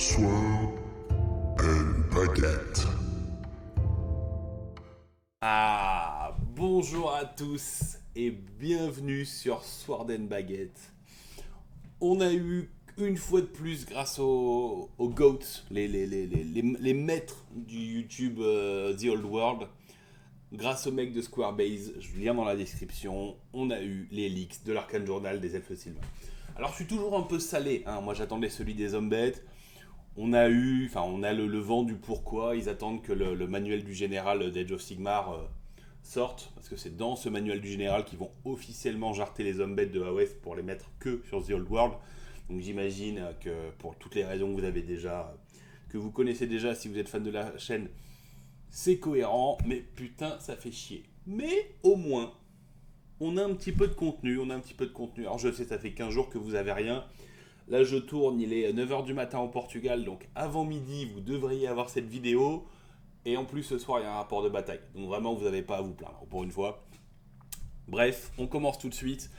Sword and Baguette. Bonjour à tous et bienvenue sur Sword and Baguette. On a eu une fois de plus, grâce aux GOATs, les maîtres du YouTube The Old World, grâce aux mecs de Squarebase, je lien dans la description, on a eu les leaks de l'Arcane Journal des Elfes Sylvains. Alors je suis toujours un peu salé, hein. Moi j'attendais celui des Zombettes. On a le vent du pourquoi. Ils attendent que le manuel du général d'Age of Sigmar sorte, parce que c'est dans ce manuel du général qu'ils vont officiellement jarter les Zombettes de AOS pour les mettre que sur The Old World. Donc j'imagine que pour toutes les raisons que vous connaissez déjà si vous êtes fan de la chaîne, c'est cohérent, mais putain ça fait chier. Mais au moins, on a un petit peu de contenu, Alors je sais, ça fait 15 jours que vous avez rien. Là je tourne, il est 9h du matin au Portugal, donc avant midi vous devriez avoir cette vidéo. Et en plus ce soir il y a un rapport de bataille, donc vraiment vous n'avez pas à vous plaindre pour une fois. Bref, on commence tout de suite.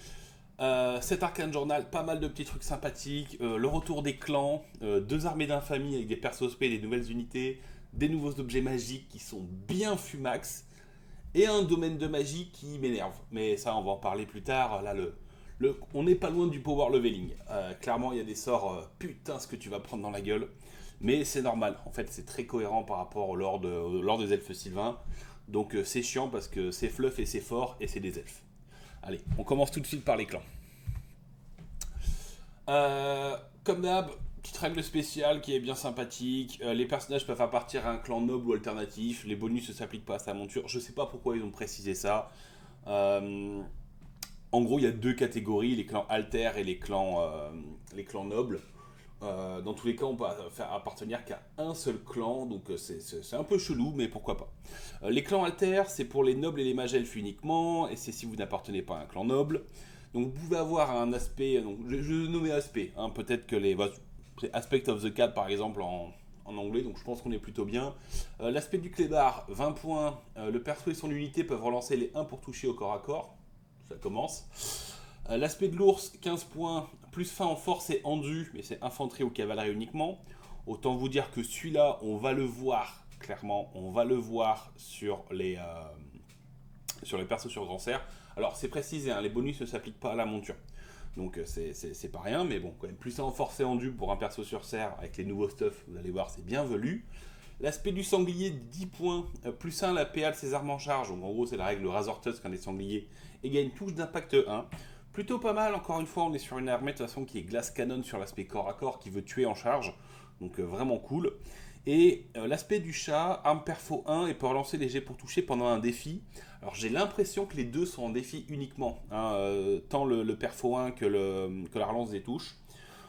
Cet Arcane Journal, pas mal de petits trucs sympathiques, le retour des clans, 2 armées d'infamie avec des persos spé, des nouvelles unités, des nouveaux objets magiques qui sont bien fumax, et un domaine de magie qui m'énerve. Mais ça on va en parler plus tard. Là on n'est pas loin du power leveling. Clairement il y a des sorts, putain ce que tu vas prendre dans la gueule. Mais c'est normal, en fait c'est très cohérent par rapport au lore des elfes sylvains. Donc c'est chiant parce que c'est fluff et c'est fort et c'est des elfes. Allez, on commence tout de suite par les clans. Comme d'hab, petite règle spéciale qui est bien sympathique. Les personnages peuvent appartenir à un clan noble ou alternatif. Les bonus ne s'appliquent pas à sa monture. Je sais pas pourquoi ils ont précisé ça. En gros, il y a 2 catégories, les clans alter et les clans nobles. Dans tous les cas, on peut faire appartenir qu'à un seul clan, donc c'est un peu chelou, mais pourquoi pas. Les clans alter, c'est pour les nobles et les mages elfes uniquement, et c'est si vous n'appartenez pas à un clan noble. Donc vous pouvez avoir un aspect, donc je nommais aspect, hein, peut-être que c'est Aspect of the Cat par exemple en anglais, donc je pense qu'on est plutôt bien. L'aspect du clébard, 20 points, le perso et son unité peuvent relancer les 1 pour toucher au corps à corps, ça commence. L'aspect de l'ours, 15 points, plus fin en force et endu, mais c'est infanterie ou cavalerie uniquement. Autant vous dire que celui-là, on va le voir, clairement, on va le voir sur les persos sur grand cerf. Alors c'est précisé, hein, les bonus ne s'appliquent pas à la monture. Donc c'est pas rien, mais bon, quand même, plus en force et endu pour un perso sur cerf, avec les nouveaux stuff, vous allez voir, c'est bienvenu. L'aspect du sanglier, 10 points, plus 1 la PA de ses armes en charge, donc en gros c'est la règle Razor Tusk quand des sangliers, et gagne touche d'impact 1. Plutôt pas mal, encore une fois, on est sur une armée de toute façon qui est glace canon sur l'aspect corps à corps, qui veut tuer en charge, donc vraiment cool. Et l'aspect du chat, arme perfo 1 et peut relancer les jets pour toucher pendant un défi. Alors j'ai l'impression que les deux sont en défi uniquement, hein, tant le perfo 1 que la relance des touches.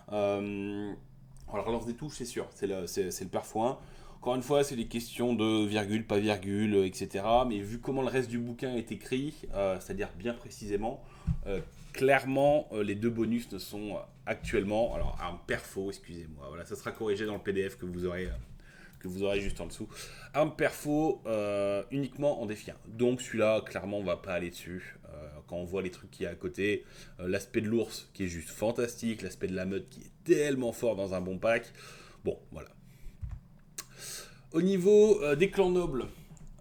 La relance des touches c'est sûr, c'est le perfo 1. Encore une fois, c'est des questions de virgule, pas virgule, etc. Mais vu comment le reste du bouquin est écrit, c'est-à-dire bien précisément, clairement, les 2 bonus ne sont actuellement... Alors, arme perfo, excusez-moi, voilà, ça sera corrigé dans le PDF que vous aurez juste en dessous. Arme perfo, uniquement en défi 1. Donc celui-là, clairement, on va pas aller dessus. Quand on voit les trucs qu'il y a à côté, l'aspect de l'ours qui est juste fantastique, l'aspect de la meute qui est tellement fort dans un bon pack. Bon, voilà. Au niveau des clans nobles,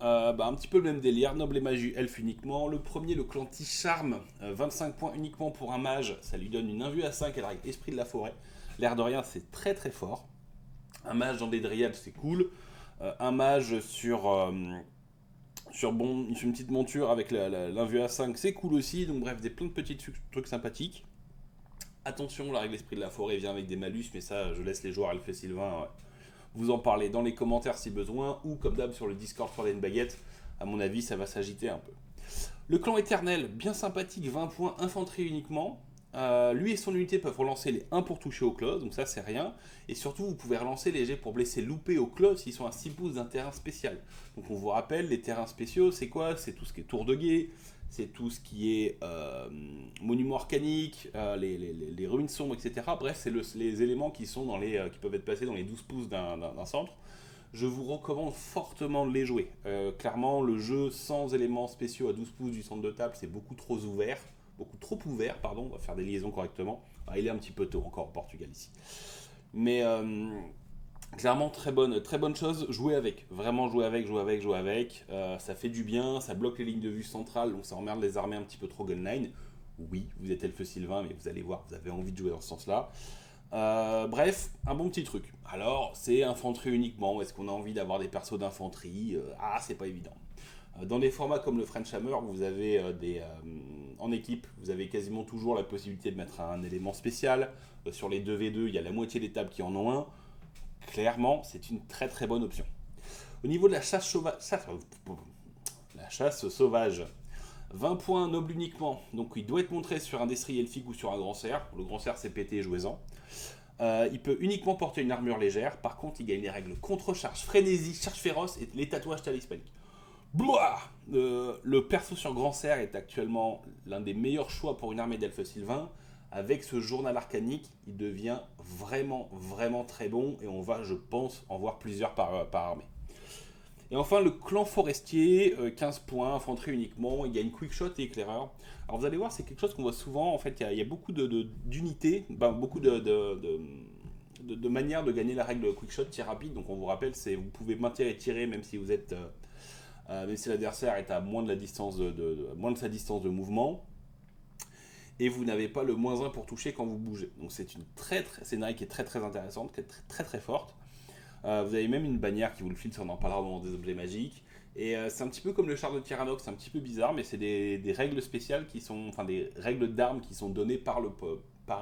un petit peu le même délire, noble et mage elfe uniquement. Le premier, le clan Ticharme, 25 points uniquement pour un mage, ça lui donne une invue à 5 et la règle esprit de la forêt. L'air de rien, c'est très très fort. Un mage dans des dryades, c'est cool. Un mage sur une petite monture avec l'invue à 5, c'est cool aussi. Donc bref, plein de petits trucs sympathiques. Attention, la règle esprit de la forêt vient avec des malus, mais ça, je laisse les joueurs elfes sylvains vous en parler dans les commentaires si besoin, ou comme d'hab sur le Discord sur une baguette. À mon avis, ça va s'agiter un peu. Le clan éternel, bien sympathique, 20 points, infanterie uniquement. Lui et son unité peuvent relancer les 1 pour toucher au close, donc ça c'est rien. Et surtout, vous pouvez relancer les jets pour blesser loupé au close s'ils sont à 6 pouces d'un terrain spécial. Donc on vous rappelle, les terrains spéciaux, c'est quoi? C'est tout ce qui est tour de guet, c'est tout ce qui est monument arcanique, les ruines sombres, etc. Bref, c'est les éléments qui peuvent être placés dans les 12 pouces d'un centre. Je vous recommande fortement de les jouer. Clairement, le jeu sans éléments spéciaux à 12 pouces du centre de table, c'est beaucoup trop ouvert, on va faire des liaisons correctement. Il est un petit peu tôt encore au Portugal ici. Mais Clairement, très bonne chose, jouer avec. Vraiment jouer avec, jouer avec, jouer avec. Ça fait du bien, ça bloque les lignes de vue centrales, donc ça emmerde les armées un petit peu trop gunline. Oui, vous êtes Elfe Sylvain, mais vous allez voir, vous avez envie de jouer dans ce sens-là. Bref, un bon petit truc. Alors, c'est infanterie uniquement. Est-ce qu'on a envie d'avoir des persos d'infanterie? C'est pas évident. Dans des formats comme le French Hammer, vous avez en équipe, vous avez quasiment toujours la possibilité de mettre un élément spécial. Sur les 2v2, il y a la moitié des tables qui en ont un. Clairement, c'est une très très bonne option. Au niveau de la chasse sauvage, 20 points noble uniquement, donc il doit être montré sur un destrier elfique ou sur un grand cerf. Le grand cerf c'est pété, jouez-en. Il peut uniquement porter une armure légère, par contre il gagne les règles contre-charge, frénésie, charge féroce et les tatouages talismaniques. Bouah le perso sur grand cerf est actuellement l'un des meilleurs choix pour une armée d'elfes sylvains. Avec ce journal arcanique, il devient vraiment, vraiment très bon et on va, je pense, en voir plusieurs par armée. Et enfin, le clan forestier, 15 points, infanterie uniquement, il y a une quickshot et éclaireur. Alors vous allez voir, c'est quelque chose qu'on voit souvent, en fait, il y a beaucoup d'unités, beaucoup de manières de gagner la règle quickshot, tir rapide. Donc on vous rappelle, c'est vous pouvez maintenir et tirer même si vous êtes, même si l'adversaire est à moins de moins de sa distance de mouvement. Et vous n'avez pas le -1 pour toucher quand vous bougez. Donc c'est une règle qui est très très intéressante, qui est très très forte. Vous avez même une bannière qui vous le file, on en parlera dans des objets magiques. Et c'est un petit peu comme le char de Tyrannox, c'est un petit peu bizarre, mais c'est des règles spéciales qui sont, enfin des règles d'armes qui sont données par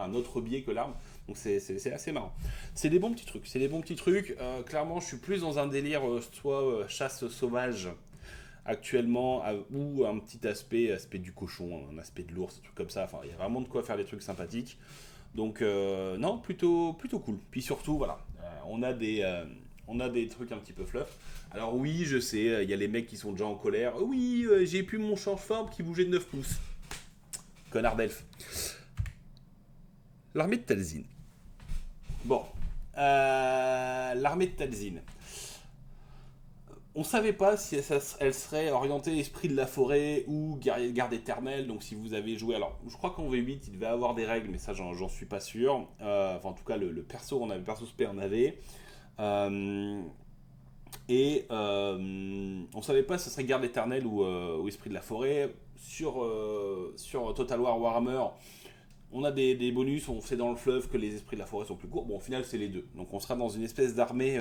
un autre biais que l'arme. Donc c'est assez marrant. C'est des bons petits trucs. Clairement, je suis plus dans un délire soit chasse sauvage actuellement, ou un petit aspect du cochon, un aspect de l'ours, un truc comme ça. Enfin, il y a vraiment de quoi faire des trucs sympathiques. Donc non, plutôt cool. Puis surtout, voilà, on a des trucs un petit peu fluff. Alors oui, je sais, il y a les mecs qui sont déjà en colère. Oui, j'ai pu mon change-forme qui bougeait de 9 pouces. Connard d'elfe. L'armée de Talzin. Bon, l'armée de Talzin. On savait pas si elle serait orientée esprit de la forêt ou guerrier de garde éternelle. Donc si vous avez joué, alors je crois qu'en V8 il devait avoir des règles, mais ça j'en suis pas sûr. Enfin en tout cas le perso on avait, le perso spé en avait. On savait pas si ce serait garde éternelle ou esprit de la forêt. Sur Total War Warhammer, on a des bonus, on fait dans le fleuve que les esprits de la forêt sont plus courts. Bon au final c'est les deux. Donc on sera dans une espèce d'armée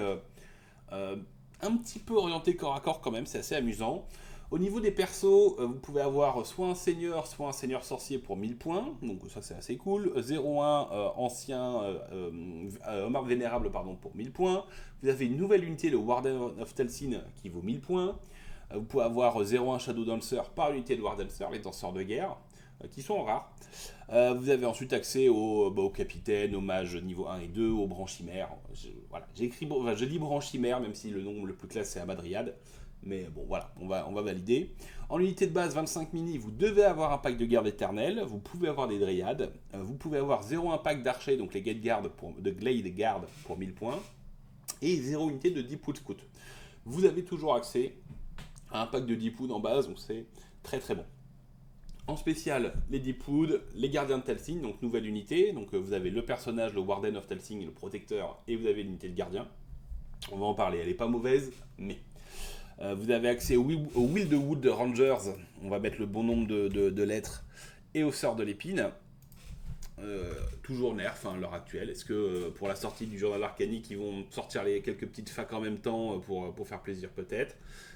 un petit peu orienté corps à corps quand même, c'est assez amusant. Au niveau des persos, vous pouvez avoir soit un seigneur sorcier pour 1000 points, donc ça c'est assez cool. 0-1 ancien homme vénérable pardon, pour 1000 points. Vous avez une nouvelle unité, le Warden of Talzin, qui vaut 1000 points. Vous pouvez avoir 0-1 Shadow Dancer par unité de War Dancer, les danseurs de guerre, qui sont rares. Vous avez ensuite accès au capitaine, aux mages niveau 1 et 2, aux branchimères. Voilà, je dis branchimère, même si le nom le plus classe c'est Amadriad. Mais bon, voilà, on va valider. En unité de base, 25 mini, vous devez avoir un pack de garde éternelle. Vous pouvez avoir des dryades. Vous pouvez avoir 0,1 pack d'archers, donc les Glade Guard pour 1000 points. Et 0 unité de Deepwood Scout. Vous avez toujours accès à un pack de Deepwood en base, donc c'est très très bon. En spécial, les Deepwood, les gardiens de Talzin, donc nouvelle unité. Donc vous avez le personnage, le Warden of Talzin, le protecteur, et vous avez l'unité de gardien. On va en parler, elle est pas mauvaise, mais vous avez accès au Wildwood Rangers, on va mettre le bon nombre de lettres, et aux Sœurs de l'Épine. Toujours nerf à l'heure actuelle. Est-ce que pour la sortie du journal arcanique, ils vont sortir quelques petites facs en même temps pour faire plaisir peut-être.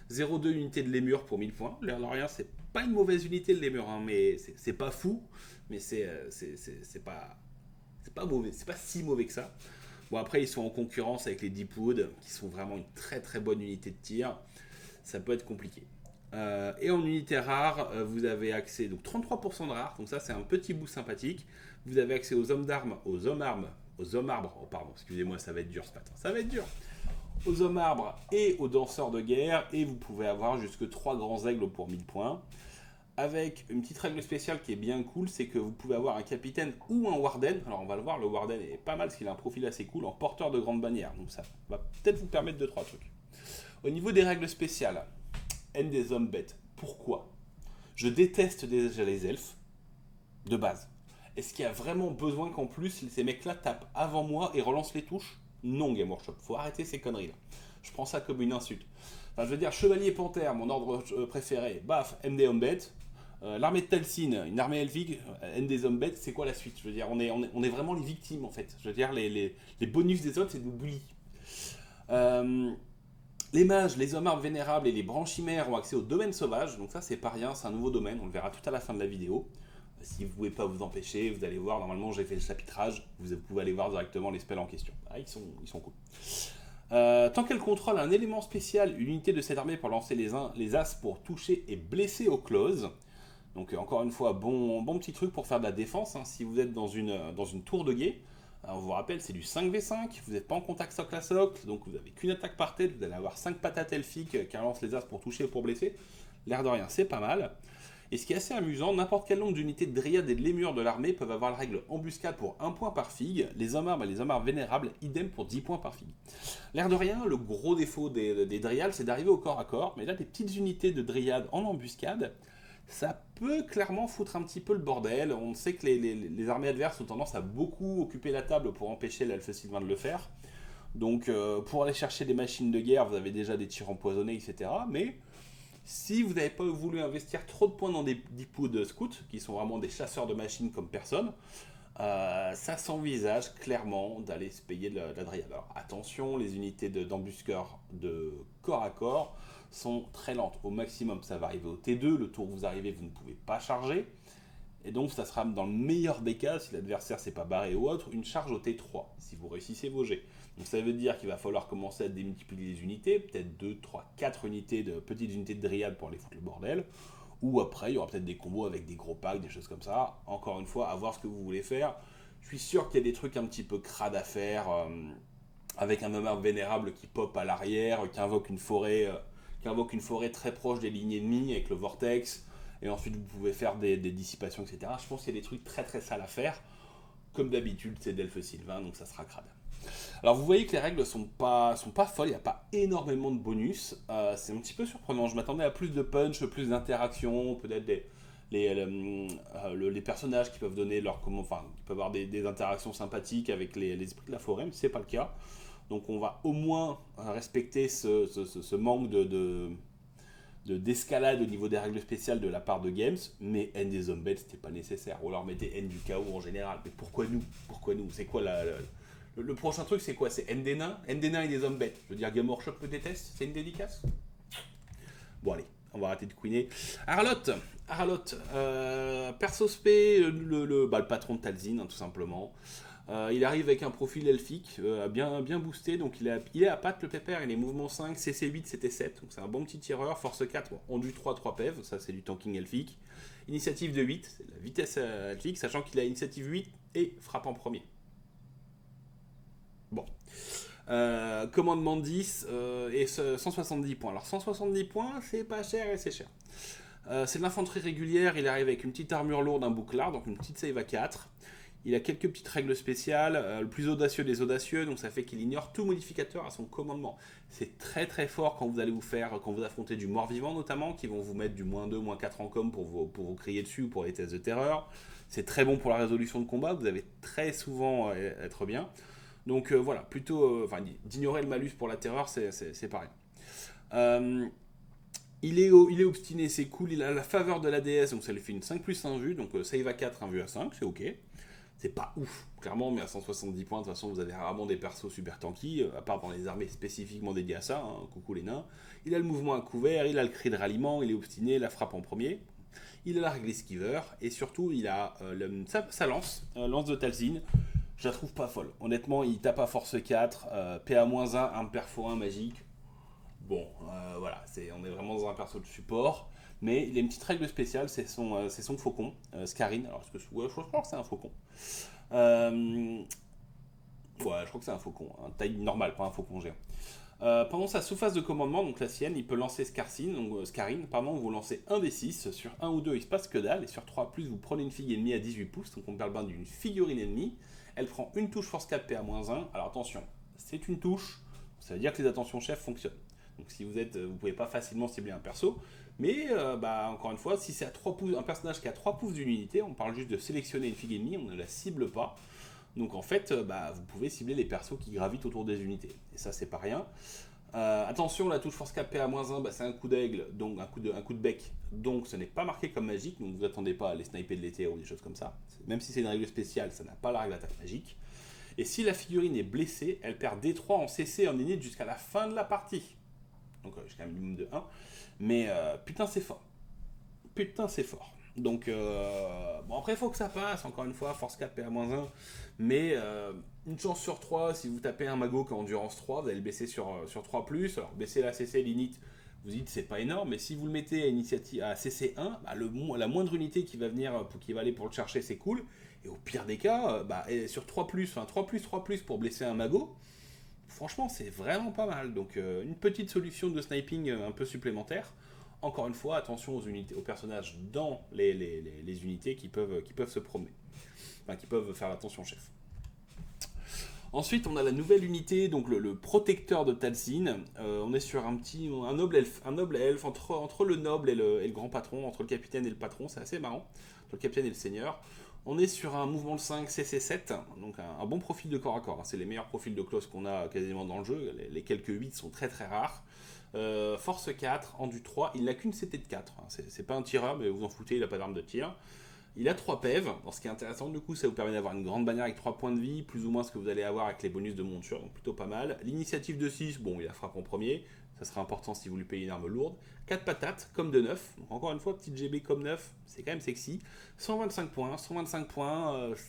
0,2 unité de lémur pour 1000 points. L'air de rien, c'est pas une mauvaise unité de lémur, hein, mais c'est pas fou, mais c'est pas mauvais, c'est pas si mauvais que ça. Bon après ils sont en concurrence avec les Deepwood qui sont vraiment une très très bonne unité de tir. Ça peut être compliqué. Et en unité rare, vous avez accès, donc 33% de rare, donc ça c'est un petit bout sympathique. Vous avez accès aux hommes d'armes, aux hommes arbres, oh pardon, excusez-moi, ça va être dur ce matin, ça va être dur. Aux hommes arbres et aux danseurs de guerre, et vous pouvez avoir jusque 3 grands aigles pour 1000 points. Avec une petite règle spéciale qui est bien cool, c'est que vous pouvez avoir un capitaine ou un warden. Alors on va le voir, le warden est pas mal parce qu'il a un profil assez cool en porteur de grande bannière, donc ça va peut-être vous permettre 2-3 trucs. Au niveau des règles spéciales, haine des hommes bêtes. Pourquoi? Je déteste déjà les elfes, de base. Est-ce qu'il y a vraiment besoin qu'en plus ces mecs-là tapent avant moi et relancent les touches? Non, Game Workshop, faut arrêter ces conneries là. Je prends ça comme une insulte. Enfin, je veux dire, Chevalier Panthère, mon ordre préféré, baf, MD Hombet. L'armée de Talcine, une armée elfique, MD Hombet, c'est quoi la suite? Je veux dire, on est vraiment les victimes en fait. Je veux dire, les bonus des autres, c'est nous bully. Les mages, les hommes arbres vénérables et les branchimères ont accès au domaine sauvage, donc ça c'est pas rien, c'est un nouveau domaine, on le verra tout à la fin de la vidéo. Si vous pouvez pas vous empêcher, vous allez voir, normalement j'ai fait le chapitrage, vous pouvez aller voir directement les spells en question. Ah, ils sont cool. Tant qu'elle contrôle un élément spécial, une unité de cette armée pour lancer les as pour toucher et blesser au close. Donc encore une fois, bon petit truc pour faire de la défense, hein. Si vous êtes dans une tour de guet, on vous rappelle, c'est du 5v5, vous n'êtes pas en contact socle à socle, donc vous n'avez qu'une attaque par tête, vous allez avoir 5 patates elfiques qui lancent les as pour toucher et pour blesser. L'air de rien, c'est pas mal. Et ce qui est assez amusant, n'importe quel nombre d'unités de dryades et de lémures de l'armée peuvent avoir la règle embuscade pour 1 point par figue, les hommes arbres et les hommes arbres vénérables, idem pour 10 points par figue. L'air de rien, le gros défaut des dryades, c'est d'arriver au corps à corps, mais là, des petites unités de dryades en embuscade, ça peut clairement foutre un petit peu le bordel. On sait que les armées adverses ont tendance à beaucoup occuper la table pour empêcher l'elfe sylvain de le faire. Donc pour aller chercher des machines de guerre, vous avez déjà des tirs empoisonnés, etc. Mais si vous n'avez pas voulu investir trop de points dans des dipots de scouts, qui sont vraiment des chasseurs de machines comme personne, ça s'envisage clairement d'aller se payer de la dryade. Alors attention, les unités d'embusqueurs de corps à corps sont très lentes. Au maximum, ça va arriver au T2. Le tour où vous arrivez, vous ne pouvez pas charger. Et donc, ça sera dans le meilleur des cas, si l'adversaire s'est pas barré ou autre, une charge au T3, si vous réussissez vos jets. Donc ça veut dire qu'il va falloir commencer à démultiplier les unités, peut-être 2, 3, 4 unités petites unités de dryade pour aller foutre le bordel. Ou après, il y aura peut-être des combos avec des gros packs, des choses comme ça. Encore une fois, à voir ce que vous voulez faire. Je suis sûr qu'il y a des trucs un petit peu crades à faire, avec un homme vénérable qui pop à l'arrière, qui invoque une forêt très proche des lignes ennemies avec le vortex, et ensuite vous pouvez faire des dissipations, etc. Je pense qu'il y a des trucs très très sales à faire. Comme d'habitude, c'est d'elfe sylvain, donc ça sera crade. Alors vous voyez que les règles sont pas folles, il n'y a pas énormément de bonus. C'est un petit peu surprenant, je m'attendais à plus de punch, plus d'interaction, peut-être les personnages qui peuvent donner qui peuvent avoir des interactions sympathiques avec les esprits de la forêt, mais c'est pas le cas. Donc on va au moins respecter ce manque d'escalade au niveau des règles spéciales de la part de Games, mais End des Zombies c'était pas nécessaire. Ou alors mettez End du chaos en général. Mais pourquoi nous? C'est quoi le prochain truc? C'est quoi? C'est End des nains et des Zombies. Je veux dire, Game Workshop me déteste? C'est une dédicace? Bon allez, on va arrêter de couiner. Harlotte, perso spé, le patron de Talzin, hein, tout simplement. Il arrive avec un profil elfique, bien boosté, donc il est à patte le pépère, il est mouvement 5, CC 8, CT 7, donc c'est un bon petit tireur, force 4, endu 3, 3 PEV, ça c'est du tanking elfique. Initiative de 8, c'est la vitesse elfique, sachant qu'il a initiative 8 et frappe en premier. Bon. Commandement 10 et 170 points. Alors 170 points, c'est pas cher et c'est cher. C'est de l'infanterie régulière, il arrive avec une petite armure lourde, un bouclard, donc une petite save à 4. Il a quelques petites règles spéciales, le plus audacieux des audacieux, donc ça fait qu'il ignore tout modificateur à son commandement. C'est très très fort quand vous affrontez du mort-vivant notamment, qui vont vous mettre du -2, -4 en com pour vous crier dessus ou pour les tests de terreur. C'est très bon pour la résolution de combat, vous allez très souvent être bien. Donc voilà, plutôt, d'ignorer le malus pour la terreur, c'est pareil. Il est obstiné, c'est cool, il a la faveur de la déesse, donc ça lui fait une 5+1 vue, donc save à 4, 1 vue à 5, c'est ok. C'est pas ouf, clairement, mais à 170 points, de toute façon, vous avez rarement des persos super tanky, à part dans les armées spécifiquement dédiées à ça, hein, coucou les nains. Il a le mouvement à couvert, il a le cri de ralliement, il est obstiné, la frappe en premier. Il a la règle esquiveur, et surtout, il a sa lance de Talzin. Je la trouve pas folle. Honnêtement, il tape à force 4, PA-1, un perfo 1 magique. Bon, voilà, on est vraiment dans un perso de support. Mais il a une petite règle spéciale, c'est son faucon, Scarine. Alors, je crois que c'est un faucon. Ouais, je crois que c'est un faucon, hein, taille normale, pas un faucon géant. Pendant sa sous-phase de commandement, donc la sienne, il peut lancer Scarine, vous lancez un des 6, sur 1 ou 2 il se passe que dalle, et sur 3+, vous prenez une figue ennemie à 18 pouces, donc on parle bien d'une figurine ennemie, elle prend une touche force 4 PA-1, alors attention, c'est une touche, ça veut dire que les attentions chefs fonctionnent. Donc si vous pouvez pas facilement cibler un perso, mais encore une fois, si c'est à 3 pouces, un personnage qui a 3 pouces d'une unité, on parle juste de sélectionner une figue ennemie, on ne la cible pas. Donc en fait, vous pouvez cibler les persos qui gravitent autour des unités. Et ça, c'est pas rien. Attention, la touche force cap PA-1, c'est un coup d'aigle, donc un coup de bec, donc ce n'est pas marqué comme magique, donc vous attendez pas à les sniper de l'éther ou des choses comme ça. Même si c'est une règle spéciale, ça n'a pas la règle d'attaque magique. Et si la figurine est blessée, elle perd D3 en CC en init jusqu'à la fin de la partie. Donc jusqu'à un minimum de 1. Mais putain, c'est fort. Putain, c'est fort. Donc, bon, après, il faut que ça passe, encore une fois, force 4, PA-1. Mais une chance sur 3, si vous tapez un mago qui a endurance 3, vous allez le baisser sur 3+. Alors, baisser la CC, l'init, vous dites c'est pas énorme, mais si vous le mettez à CC1, la moindre unité qui va venir, qui va aller pour le chercher, c'est cool. Et au pire des cas, sur 3+, enfin 3+, pour blesser un mago, franchement, c'est vraiment pas mal. Donc, une petite solution de sniping un peu supplémentaire. Encore une fois, attention aux personnages dans les unités qui peuvent se promener. Enfin, qui peuvent faire attention chef. Ensuite, on a la nouvelle unité, donc le protecteur de Tal'Sin. On est sur un noble elfe entre le noble et le grand patron, entre le capitaine et le patron, c'est assez marrant. Entre le capitaine et le seigneur. On est sur un mouvement de 5 CC7, donc un bon profil de corps à corps. C'est les meilleurs profils de clause qu'on a quasiment dans le jeu. Les quelques 8 sont très très rares. Force 4, endu 3, il n'a qu'une CT de 4. C'est pas un tireur, mais vous en foutez, il n'a pas d'arme de tir. Il a 3 PEV. Ce qui est intéressant, du coup, ça vous permet d'avoir une grande bannière avec 3 points de vie, plus ou moins ce que vous allez avoir avec les bonus de monture, donc plutôt pas mal. L'initiative de 6, bon, il a frappe en premier. Ça sera important si vous lui payez une arme lourde. 4 patates, comme de 9. Donc encore une fois, petite GB comme 9, c'est quand même sexy. 125 points,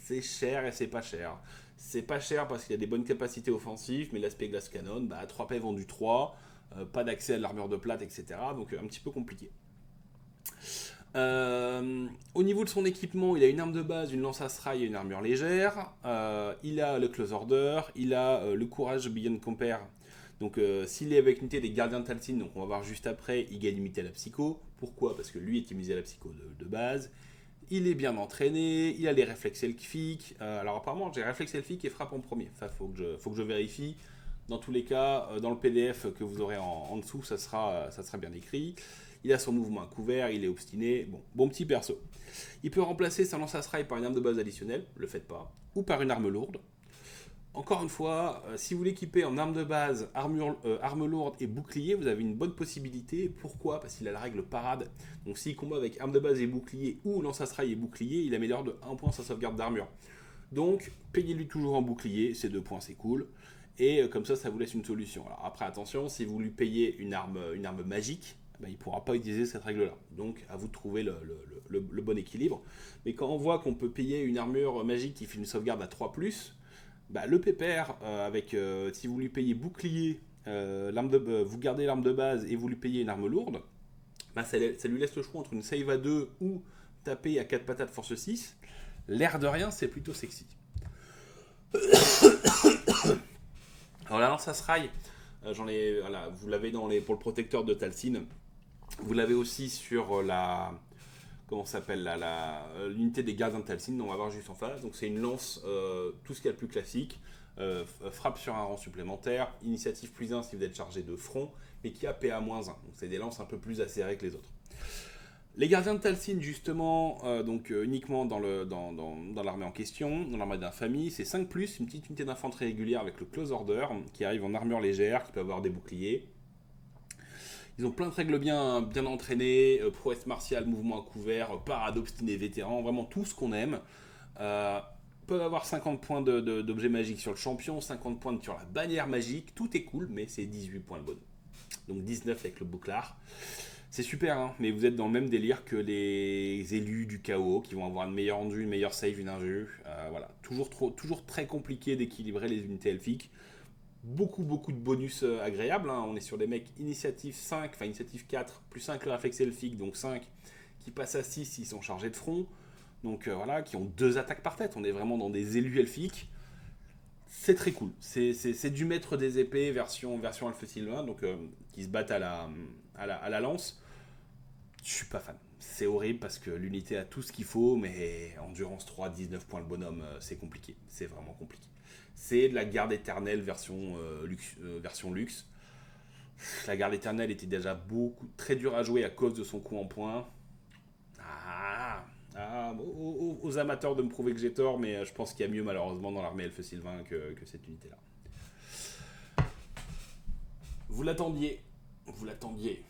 c'est cher et c'est pas cher. C'est pas cher parce qu'il y a des bonnes capacités offensives, mais l'aspect glace canon, 3 PEV vendu 3, pas d'accès à l'armure de plate, etc. Donc un petit peu compliqué. Au niveau de son équipement, il a une arme de base, une lance Asraï et une armure légère. Il a le Close Order, il a le courage Beyond Compare. Donc s'il est avec l'unité des gardiens de Tal'Sin, donc on va voir juste après, il gagne limité à la psycho. Pourquoi? Parce que lui est immunisé à la psycho de base. Il est bien entraîné, il a les réflexes elfiques. Alors apparemment j'ai réflexes elfiques et frappe en premier. Enfin, faut que je vérifie. Dans tous les cas, dans le PDF que vous aurez en dessous, ça sera bien écrit. Il a son mouvement à couvert, il est obstiné. Bon petit perso. Il peut remplacer sa lance Asraï par une arme de base additionnelle, le faites pas, ou par une arme lourde. Encore une fois, si vous l'équipez en arme de base, arme lourde et bouclier, vous avez une bonne possibilité. Pourquoi? Parce qu'il a la règle parade. Donc s'il combat avec arme de base et bouclier, ou lance Asraï et bouclier, il améliore de 1 point sa sauvegarde d'armure. Donc payez-lui toujours en bouclier, ces 2 points c'est cool. Et comme ça vous laisse une solution. Alors après attention, si vous lui payez une arme magique, il ne pourra pas utiliser cette règle-là. Donc, à vous de trouver le bon équilibre. Mais quand on voit qu'on peut payer une armure magique qui fait une sauvegarde à 3+, le pépère, si vous lui payez bouclier, vous gardez l'arme de base et vous lui payez une arme lourde, ça lui laisse le choix entre une save à 2 ou taper à 4 patates force 6. L'air de rien, c'est plutôt sexy. Alors la lance Asraï, vous l'avez pour le protecteur de Tal'Sin. Vous l'avez aussi sur l'unité des gardiens de Tal'Sin, on va voir juste en face. Donc c'est une lance, tout ce qu'il y a de plus classique, frappe sur un rang supplémentaire, initiative +1 si vous êtes chargé de front, mais qui a PA-1. Donc c'est des lances un peu plus acérées que les autres. Les gardiens de Tal'Sin, justement, uniquement dans l'armée en question, dans l'armée d'infamie, c'est 5+, une petite unité d'infanterie régulière avec le Close Order, qui arrive en armure légère, qui peut avoir des boucliers. Ils ont plein de règles bien entraînées, prouesse martiale, mouvement à couvert, parade obstiné vétéran, vraiment tout ce qu'on aime. Peuvent avoir 50 points d'objets magiques sur le champion, 50 points sur la bannière magique, tout est cool, mais c'est 18 points de bonus. Donc 19 avec le bouclard. C'est super, hein, mais vous êtes dans le même délire que les élus du chaos, qui vont avoir une meilleure endu, une meilleure save, une injure. Voilà, toujours très compliqué d'équilibrer les unités elfiques. Beaucoup de bonus agréables, hein. On est sur des mecs initiative 5, enfin initiative 4, plus 5 le réflexe elfique, donc 5, qui passent à 6 s'ils sont chargés de front. Donc voilà, qui ont 2 attaques par tête. On est vraiment dans des élus elfiques. C'est très cool. C'est du maître des épées version Alpha Sylvain, donc qui se battent à la lance. Je suis pas fan. C'est horrible parce que l'unité a tout ce qu'il faut, mais endurance 3, 19 points le bonhomme, c'est compliqué. C'est vraiment compliqué. C'est de la garde éternelle version luxe. La garde éternelle était déjà très dure à jouer à cause de son coup en points. aux amateurs de me prouver que j'ai tort, mais je pense qu'il y a mieux malheureusement dans l'armée elfe sylvain que cette unité-là. Vous l'attendiez,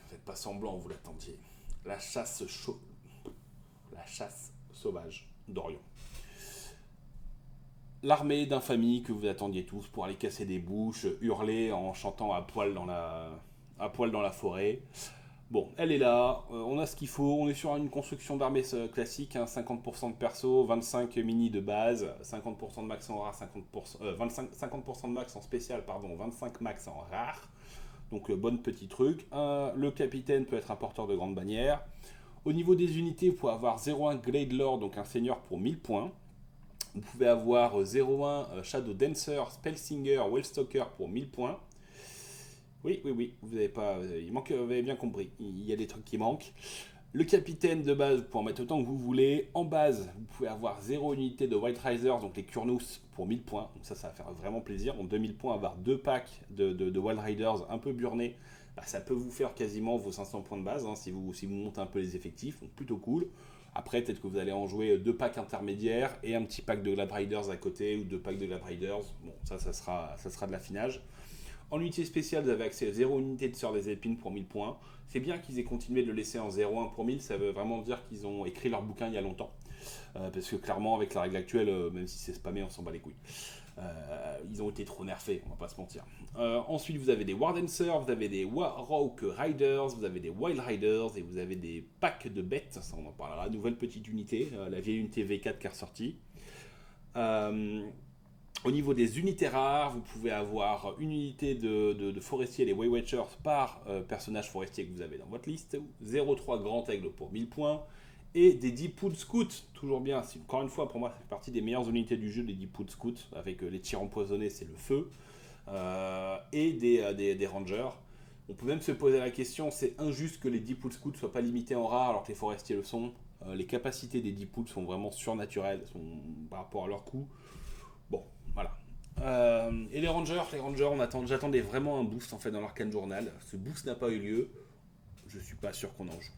faites pas semblant, vous l'attendiez. La chasse sauvage d'Orion. L'armée d'infamie que vous attendiez tous pour aller casser des bouches, hurler en chantant à poil dans la forêt. Bon, elle est là, on a ce qu'il faut, on est sur une construction d'armée classique, hein, 50% de perso, 25 mini de base, 50% de max en rare, 50% de max en spécial, 25 max en rare. Donc bonne petit truc. Le capitaine peut être un porteur de grande bannière. Au niveau des unités, vous pouvez avoir 0,1 Glade Lord, donc un seigneur pour 1000 points. Vous pouvez avoir 0,1 Shadow Dancer, Spellsinger, Wellstalker pour 1000 points. Oui, vous avez bien compris, il y a des trucs qui manquent. Le capitaine de base, vous pouvez en mettre autant que vous voulez. En base, vous pouvez avoir 0 unité de White Riders, donc les Kurnous, pour 1000 points. Donc ça va faire vraiment plaisir. En 2000 points, avoir 2 packs de Wild Riders un peu burnés, ça peut vous faire quasiment vos 500 points de base, hein, si vous montez un peu les effectifs. Donc plutôt cool. Après, peut-être que vous allez en jouer 2 packs intermédiaires et un petit pack de Glad Riders à côté, ou 2 packs de Glad Riders. Bon, ça sera de l'affinage. En unité spéciale, vous avez accès à 0 unité de Sœur des Épines pour 1000 points. C'est bien qu'ils aient continué de le laisser en 0,1 pour 1000, ça veut vraiment dire qu'ils ont écrit leur bouquin il y a longtemps. Parce que clairement, avec la règle actuelle, même si c'est spammé, on s'en bat les couilles. Ils ont été trop nerfés, on va pas se mentir. Ensuite, vous avez des Wardancer, vous avez des Warhawk Riders, vous avez des Wild Riders et vous avez des packs de bêtes. Ça, on en parlera. Nouvelle petite unité, la vieille unité V4 qui est ressortie. Au niveau des unités rares, vous pouvez avoir une unité de forestier, les Way Watchers, par personnage forestier que vous avez dans votre liste. 0,3 Grand Aigle pour 1000 points. Et des Deepwood Scouts, toujours bien. Encore une fois, pour moi, ça fait partie des meilleures unités du jeu, les Deepwood Scouts, avec les tirs empoisonnés, c'est le feu. Et des Rangers. On peut même se poser la question, c'est injuste que les Deepwood Scouts ne soient pas limités en rare alors que les forestiers le sont. Les capacités des Deepwood sont vraiment surnaturelles par rapport à leur coût. Bon, voilà. Et les Rangers, j'attendais vraiment un boost en fait dans l'Arcane Journal. Ce boost n'a pas eu lieu. Je suis pas sûr qu'on en joue.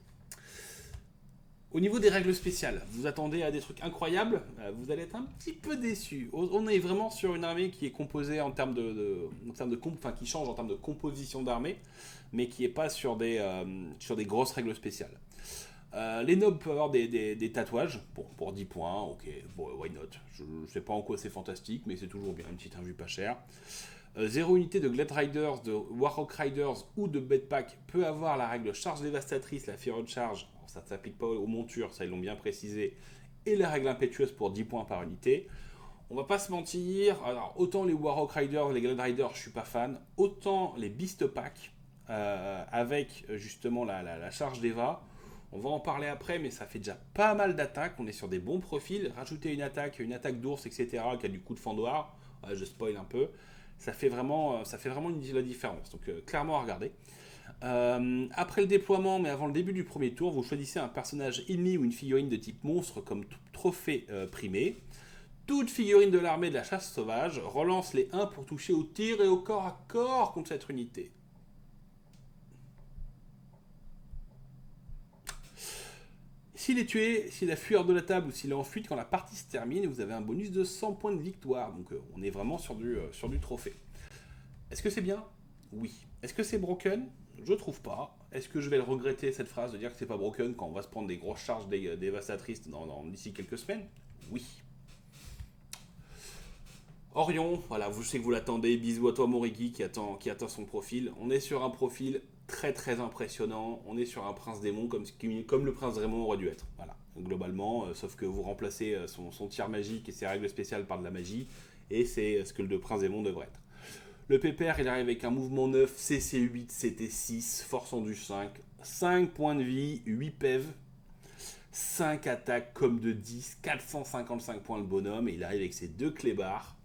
Au niveau des règles spéciales, vous attendez à des trucs incroyables, vous allez être un petit peu déçus. On est vraiment sur une armée qui est composée en termes qui change en termes de composition d'armée, mais qui n'est pas sur des grosses règles spéciales. Les nobles peuvent avoir des tatouages, pour 10 points, ok, bon, why not. Je ne sais pas en quoi c'est fantastique, mais c'est toujours bien, une petite invue pas chère. 0 unité de Glad Riders, de Warhawk Riders ou de Bedpack peut avoir la règle charge dévastatrice, la Fear Charge. Alors, ça ne s'applique pas aux montures, ça ils l'ont bien précisé. Et la règle impétueuse pour 10 points par unité. On va pas se mentir, alors autant les Warhawk Riders, les Glad Riders, je suis pas fan, autant les Beast Pack, avec justement la charge d'Eva. On va en parler après, mais ça fait déjà pas mal d'attaques. On est sur des bons profils. Rajouter une attaque d'ours, etc., qui a du coup de fendoir. Je spoil un peu. Ça fait vraiment la différence. Donc, clairement à regarder. Après le déploiement, mais avant le début du premier tour, vous choisissez un personnage ennemi ou une figurine de type monstre comme trophée primé. Toute figurine de l'armée de la chasse sauvage relance les 1 pour toucher au tir et au corps à corps contre cette unité. S'il est tué, s'il a fui hors de la table ou s'il est en fuite quand la partie se termine, vous avez un bonus de 100 points de victoire. Donc on est vraiment sur du trophée. Est-ce que c'est bien ? Oui. Est-ce que c'est broken ? Je trouve pas. Est-ce que je vais le regretter cette phrase de dire que c'est pas broken quand on va se prendre des grosses charges dévastatrices d'ici quelques semaines ? Oui. Orion, voilà, je sais que vous l'attendez, bisous à toi Moriki qui attend son profil. On est sur un profil très très impressionnant, on est sur un prince démon comme le prince Raymond aurait dû être. Voilà, globalement, sauf que vous remplacez son tir magique et ses règles spéciales par de la magie, et c'est ce que le prince démon devrait être. Le pépère, il arrive avec un mouvement 9, CC8, CT6, force en du 5 points de vie, 8 PEV, 5 attaques comme de 10, 455 points le bonhomme, et il arrive avec ses 2 clébards.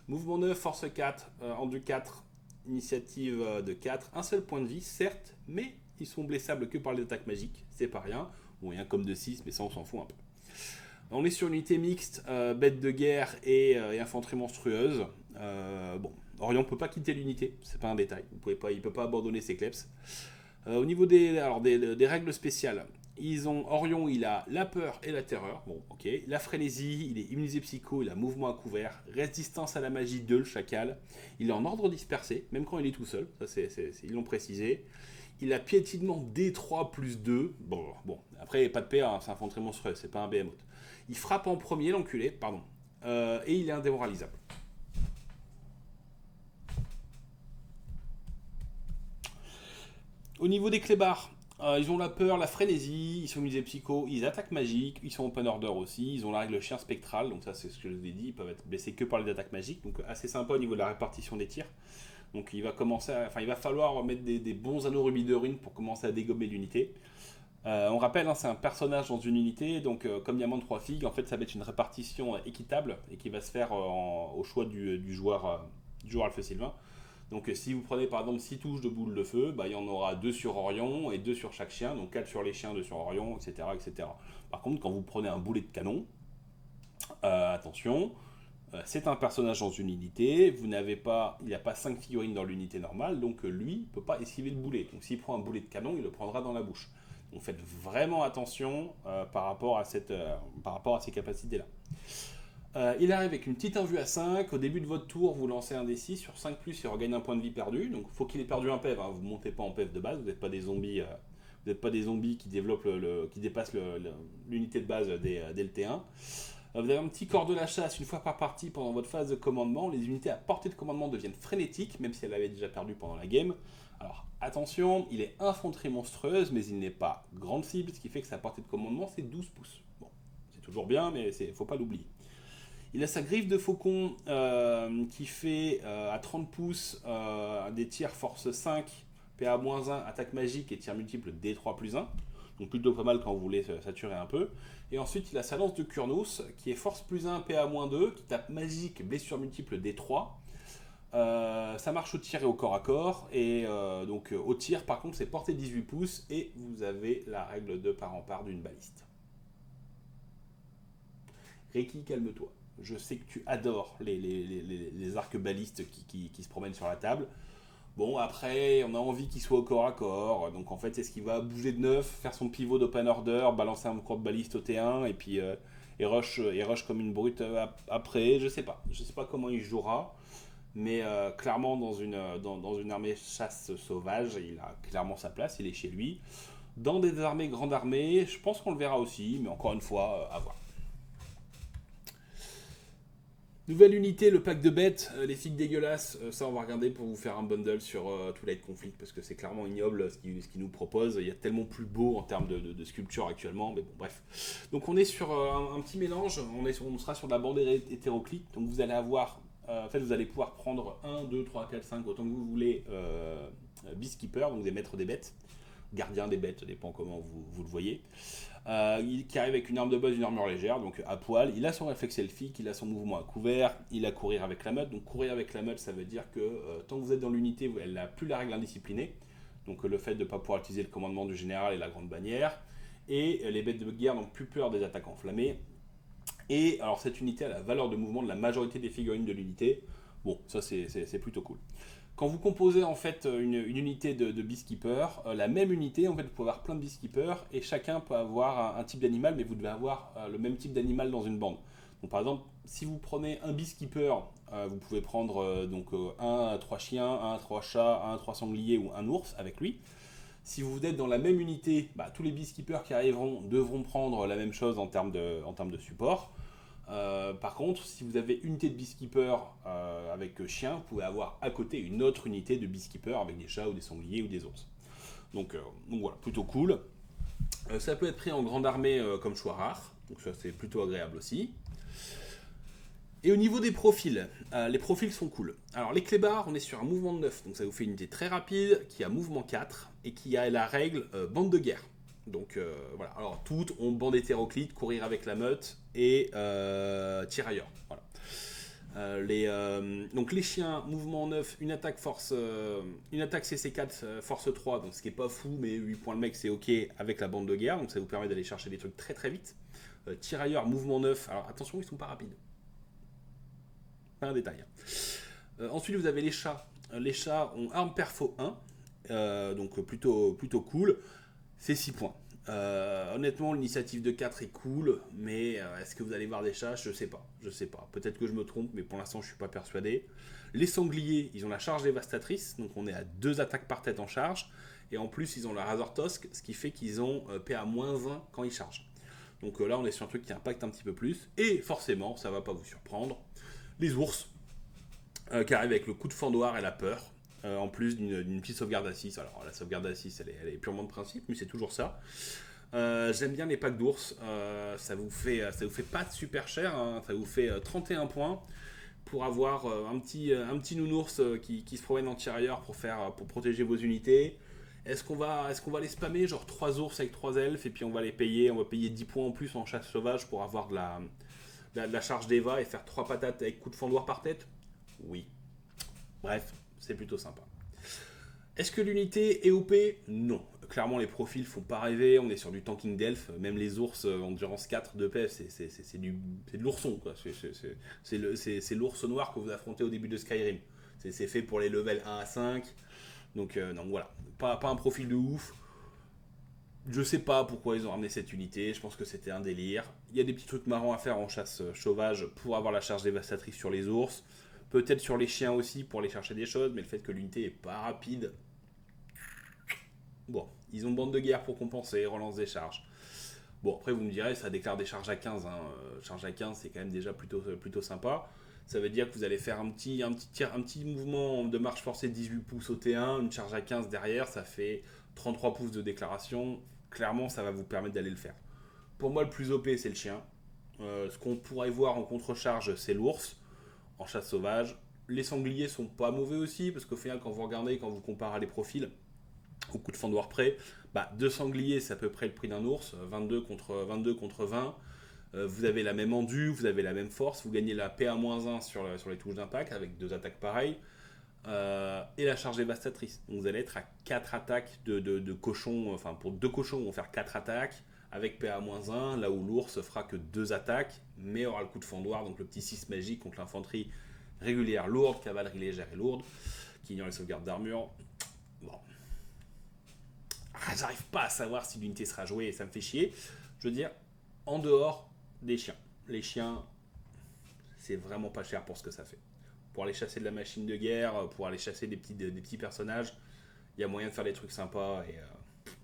Mouvement 9, force 4, endu 4, initiative de 4, un seul point de vie, certes, mais ils sont blessables que par les attaques magiques, c'est pas rien. Bon, il y a un com de 6, mais ça on s'en fout un peu. On est sur une unité mixte, bête de guerre et infanterie monstrueuse. Bon, Orion ne peut pas quitter l'unité, c'est pas un détail, il ne peut pas abandonner ses kleps. Au niveau des règles spéciales, Ils ont Orion, il a la peur et la terreur. Bon, ok. La frénésie, il est immunisé psycho, il a mouvement à couvert. Résistance à la magie 2, le chacal. Il est en ordre dispersé, même quand il est tout seul. Ça, ils l'ont précisé. Il a piétinement D3 plus 2. Bon. Après, pas de PA, hein, c'est un infanterie monstrueux, c'est pas un behemoth. Il frappe en premier, l'enculé, pardon. Et il est indémoralisable. Au niveau des clébards, ils ont la peur, la frénésie, ils sont musées psycho, ils attaquent magiques, ils sont open order aussi, ils ont la règle chien spectral, donc ça c'est ce que je vous ai dit, ils peuvent être blessés que par les attaques magiques, donc assez sympa au niveau de la répartition des tirs. Donc il va falloir mettre des bons anneaux rubis de rune pour commencer à dégommer l'unité. On rappelle, hein, c'est un personnage dans une unité, donc comme Diamant de 3 figues, en fait ça va être une répartition équitable et qui va se faire au choix du joueur Alpha Sylvain. Donc si vous prenez par exemple 6 touches de boules de feu, bah, il y en aura 2 sur Orion et 2 sur chaque chien, donc 4 sur les chiens, 2 sur Orion, etc., etc. Par contre, quand vous prenez un boulet de canon, attention, c'est un personnage dans une unité, il n'y a pas 5 figurines dans l'unité normale, donc lui ne peut pas esquiver le boulet. Donc s'il prend un boulet de canon, il le prendra dans la bouche. Donc faites vraiment attention par rapport à ces capacités-là. Il arrive avec une petite invue à 5. Au début de votre tour, vous lancez un D6. Sur 5+, il regagne un point de vie perdu. Donc, il faut qu'il ait perdu un PEV. Hein. Vous ne montez pas en PEV de base. Vous n'êtes pas des zombies, qui développent qui dépassent l'unité de base des LT1. Vous avez un petit corps de la chasse une fois par partie pendant votre phase de commandement. Les unités à portée de commandement deviennent frénétiques, même si elles avaient déjà perdu pendant la game. Alors, attention, il est infanterie monstrueuse, mais il n'est pas grande cible, ce qui fait que sa portée de commandement, c'est 12 pouces. Bon, c'est toujours bien, mais il ne faut pas l'oublier. Il a sa griffe de faucon qui fait à 30 pouces des tirs force 5, PA-1, attaque magique et tir multiple D3 plus 1. Donc plutôt pas mal quand vous voulez saturer un peu. Et ensuite il a sa lance de Kurnos qui est force plus 1, PA-2, qui tape magique, blessure multiple D3. Ça marche au tir et au corps à corps. Et donc au tir par contre c'est portée 18 pouces et vous avez la règle de part en part d'une baliste. Reiki, calme-toi. Je sais que tu adores les arcs balistes qui se promènent sur la table. Bon, après, on a envie qu'il soit au corps à corps. Donc, en fait, est-ce qu'il va bouger de neuf, faire son pivot d'open order, balancer un cours de baliste au T1 et puis et rush comme une brute après? Je sais pas. Je sais pas comment il jouera. Mais clairement, dans une armée chasse sauvage, il a clairement sa place. Il est chez lui. Dans des armées grandes armées, je pense qu'on le verra aussi. Mais encore une fois, à voir. Nouvelle unité, le pack de bêtes, les figues dégueulasses, ça on va regarder pour vous faire un bundle sur Twilight Conflict parce que c'est clairement ignoble ce qu'il nous propose. Il y a tellement plus beau en termes de sculpture actuellement, mais bon bref. Donc on est sur un petit mélange, on sera sur de la bande hétéroclite, donc vous allez avoir, vous allez pouvoir prendre 1, 2, 3, 4, 5, autant que vous voulez, Beastkeeper, donc des maîtres des bêtes, gardiens des bêtes, ça dépend comment vous le voyez. Qui arrive avec une arme de base, une armure légère, donc à poil. Il a son réflexe elfique, il a son mouvement à couvert, il a courir avec la meute. Donc courir avec la meute, ça veut dire que tant que vous êtes dans l'unité, elle n'a plus la règle indisciplinée. Donc le fait de ne pas pouvoir utiliser le commandement du général et la grande bannière. Et les bêtes de guerre n'ont plus peur des attaques enflammées. Et alors cette unité a la valeur de mouvement de la majorité des figurines de l'unité. Bon, ça c'est plutôt cool. Quand vous composez en fait une unité de Beastkeeper, la même unité, en fait, vous pouvez avoir plein de Beastkeepers et chacun peut avoir un type d'animal, mais vous devez avoir le même type d'animal dans une bande. Donc par exemple, si vous prenez un Beastkeeper, vous pouvez prendre un à 3 chiens, un à 3 chats, un à 3 sangliers ou un ours avec lui. Si vous êtes dans la même unité, tous les Beastkeepers qui arriveront devront prendre la même chose en termes de support. Par contre, si vous avez une unité de Beastkeeper avec chien, vous pouvez avoir à côté une autre unité de Beastkeeper avec des chats ou des sangliers ou des ours. Donc voilà, plutôt cool. Ça peut être pris en grande armée comme choix rare, donc ça c'est plutôt agréable aussi. Et au niveau des profils, les profils sont cool. Alors les clébards, on est sur un mouvement de 9, donc ça vous fait une unité très rapide, qui a mouvement 4, et qui a la règle bande de guerre. Donc voilà, alors toutes ont bande hétéroclite, courir avec la meute et tirailleurs. Voilà. Donc les chiens, mouvement 9, une attaque CC4, force 3, donc ce qui est pas fou, mais 8 points le mec c'est ok avec la bande de guerre, donc ça vous permet d'aller chercher des trucs très très vite. Tirailleurs, mouvement 9, alors attention, ils sont pas rapides. Pas un détail. Ensuite vous avez les chats. Les chats ont arme perfo 1, donc plutôt cool. C'est 6 points. Honnêtement, l'initiative de 4 est cool, mais est-ce que vous allez voir des chasses? Je sais pas. Je sais pas. Peut-être que je me trompe, mais pour l'instant, je suis pas persuadé. Les sangliers, ils ont la charge dévastatrice, donc on est à 2 attaques par tête en charge. Et en plus, ils ont la Razor Tusk, ce qui fait qu'ils ont PA-1 quand ils chargent. Donc là, on est sur un truc qui impacte un petit peu plus. Et forcément, ça va pas vous surprendre, les ours, qui arrivent avec le coup de fendoir et la peur. En plus d'une petite sauvegarde à 6. Alors la sauvegarde à 6, elle est purement de principe, mais c'est toujours ça. J'aime bien les packs d'ours. Ça vous fait pas super cher. Hein. Ça vous fait 31 points pour avoir un petit nounours qui se promène en tirailleur pour protéger vos unités. Est-ce qu'on va les spammer, genre 3 ours avec 3 elfes, et puis on va payer 10 points en plus en chasse sauvage pour avoir de la charge d'Eva et faire 3 patates avec coup de fendoir par tête? Oui. Bref, c'est plutôt sympa. Est-ce que l'unité est OP? Non. Clairement, les profils font pas rêver. On est sur du tanking d'elfes. Même les ours endurance 4 de PF, c'est de l'ourson, quoi. C'est l'ours noir que vous affrontez au début de Skyrim. C'est fait pour les levels 1 à 5. Donc voilà. Pas un profil de ouf. Je sais pas pourquoi ils ont ramené cette unité. Je pense que c'était un délire. Il y a des petits trucs marrants à faire en chasse sauvage pour avoir la charge dévastatrice sur les ours. Peut-être sur les chiens aussi pour aller chercher des choses, mais le fait que l'unité est pas rapide. Bon, ils ont bande de guerre pour compenser, relance des charges. Bon, après vous me direz, ça déclare des charges à 15. Hein. Charge à 15, c'est quand même déjà plutôt sympa. Ça veut dire que vous allez faire un petit mouvement de marche forcée de 18 pouces au T1, une charge à 15 derrière, ça fait 33 pouces de déclaration. Clairement, ça va vous permettre d'aller le faire. Pour moi, le plus OP, c'est le chien. Ce qu'on pourrait voir en contre-charge, c'est l'ours, en chasse sauvage. Les sangliers sont pas mauvais aussi, parce qu'au final, quand vous regardez, quand vous comparez les profils, au coup de fendoir près, 2 sangliers, c'est à peu près le prix d'un ours, 22 contre 20. Vous avez la même endu, vous avez la même force, vous gagnez la PA-1 sur les touches d'impact, avec 2 attaques pareilles, et la charge dévastatrice. Donc vous allez être à 4 attaques de cochons, enfin pour 2 cochons, on va faire 4 attaques, avec PA-1, là où l'ours fera que 2 attaques, mais aura le coup de fendoir, donc le petit 6 magique contre l'infanterie régulière lourde, cavalerie légère et lourde, qui ignore les sauvegardes d'armure. Bon. J'arrive pas à savoir si l'unité sera jouée et ça me fait chier. Je veux dire, en dehors des chiens. Les chiens, c'est vraiment pas cher pour ce que ça fait. Pour aller chasser de la machine de guerre, pour aller chasser des petits personnages, il y a moyen de faire des trucs sympas. Et,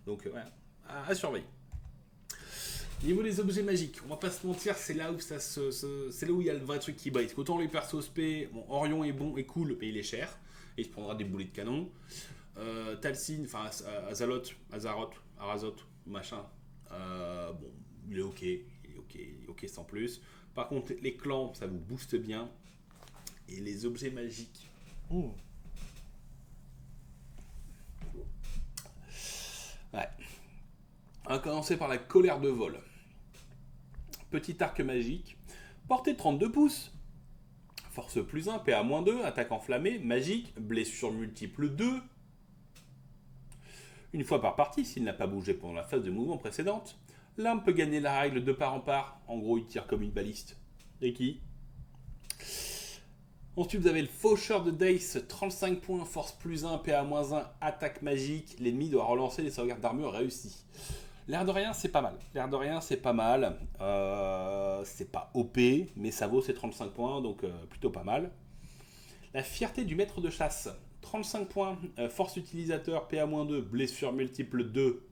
donc, ouais, à surveiller. Niveau des objets magiques, on va pas se mentir, c'est là où c'est là où il y a le vrai truc qui bite. Autant les persos spé, bon, Orion est bon et cool, mais il est cher. Et il se prendra des boulets de canon. Talcin, enfin Arazot, machin. Bon, il est ok sans plus. Par contre, les clans, ça vous booste bien. Et les objets magiques. Ouais. On va commencer par la colère de vol. Petit arc magique. Portée 32 pouces. Force plus 1, PA-2, attaque enflammée, magique, blessure multiple 2. Une fois par partie, s'il n'a pas bougé pendant la phase de mouvement précédente, l'arme peut gagner la règle de part en part. En gros, il tire comme une baliste. Et qui? Ensuite, vous avez le faucheur de Dace, 35 points, force plus 1, PA-1, attaque magique. L'ennemi doit relancer les sauvegardes d'armure réussies. L'air de rien, c'est pas mal. C'est pas OP, mais ça vaut ses 35 points, donc plutôt pas mal. La fierté du maître de chasse, 35 points, force utilisateur, PA-2, blessure multiple 2.